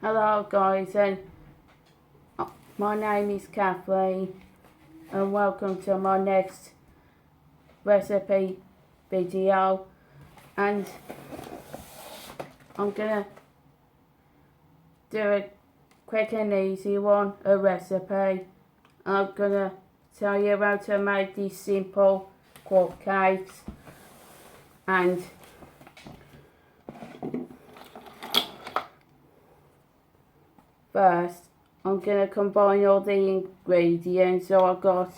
Hello guys, and my name is Kathleen and welcome to my next recipe video, and I'm gonna do a quick and easy one, a recipe. I'm gonna tell you how to make these simple cupcakes, and first I'm gonna combine all the ingredients. So I've got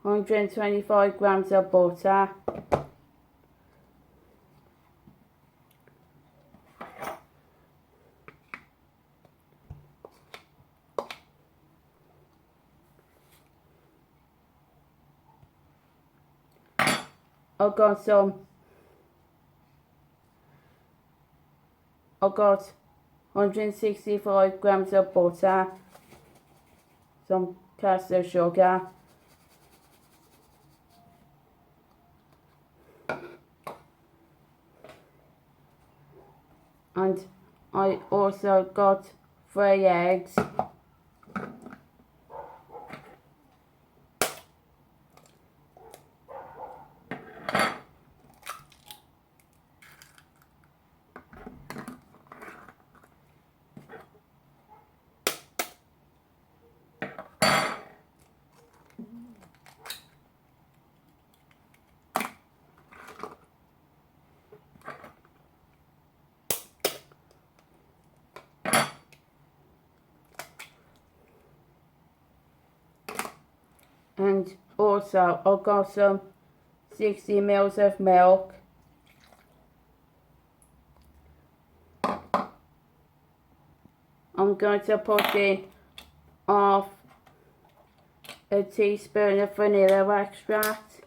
125 grams of butter, I've got 165 grams of butter, some caster sugar, and I also got 3 eggs, and also I've got some 60 ml of milk, I'm going to put in half a teaspoon of vanilla extract,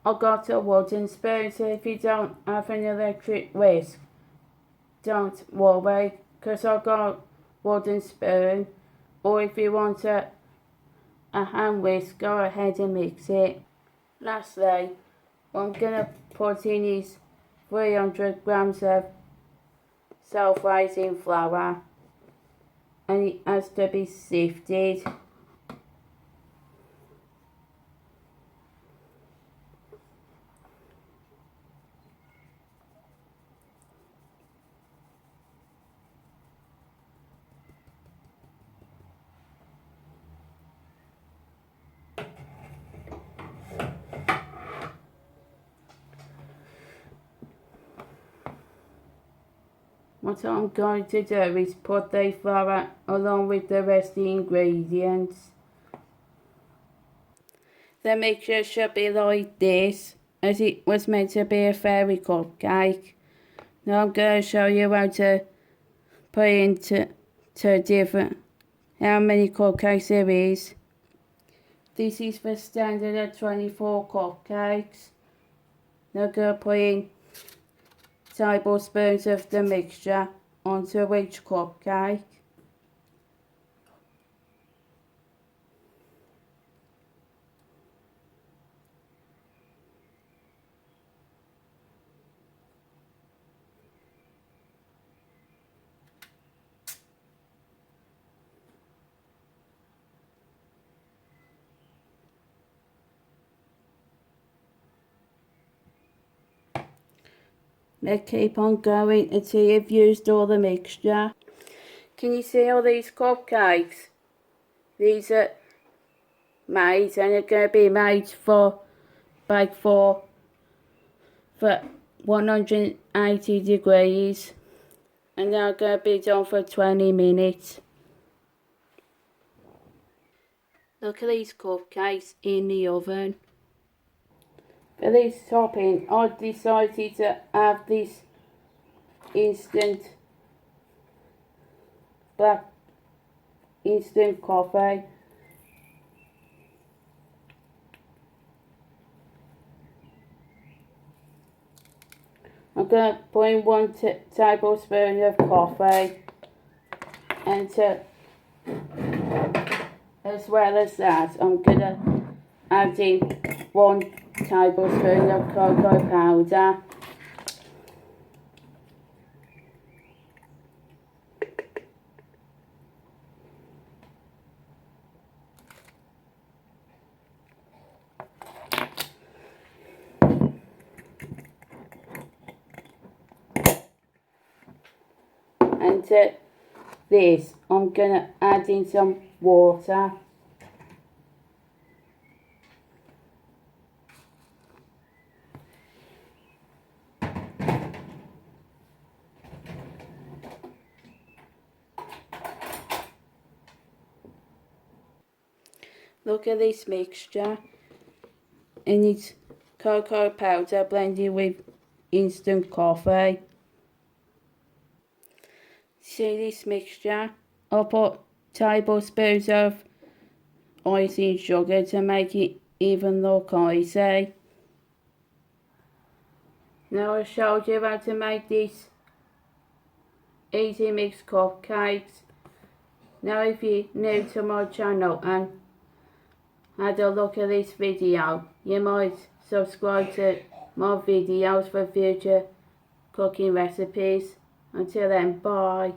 I got a wooden spoon, so if you don't have an electric whisk, don't worry, because I got a wooden spoon. Or if you want a hand whisk, go ahead and mix it. Lastly, I'm gonna put in these 300 grams of self-raising flour, and it has to be sifted. What I'm going to do is put the flour along with the rest of the ingredients. The mixture should be like this, as it was meant to be a fairy cupcake. Now I'm going to show you how to put into how many cupcakes there is. This is for standard of 24 cupcakes. Now I'm going to put in tablespoons of the mixture onto each cupcake. Now keep on going until you've used all the mixture. Can you see all these cupcakes? These are made, and they're going to be made for bake for 180 degrees, and they're going to be done for 20 minutes. Look at these cupcakes in the oven. For this topping, I decided to have this instant coffee. I'm going to put in 1 tablespoon of coffee, and as well as that, I'm going to add in 1 tablespoon of cocoa powder. And to this, I'm going to add in some water. Look at this mixture, and it's cocoa powder blended with instant coffee. See this mixture? I'll put tablespoons of icing sugar to make it even look icy. Now I showed you how to make these easy mix cupcakes. Now if you're new to my channel and had a look at this video, you might subscribe to more videos for future cooking recipes. Until then, bye.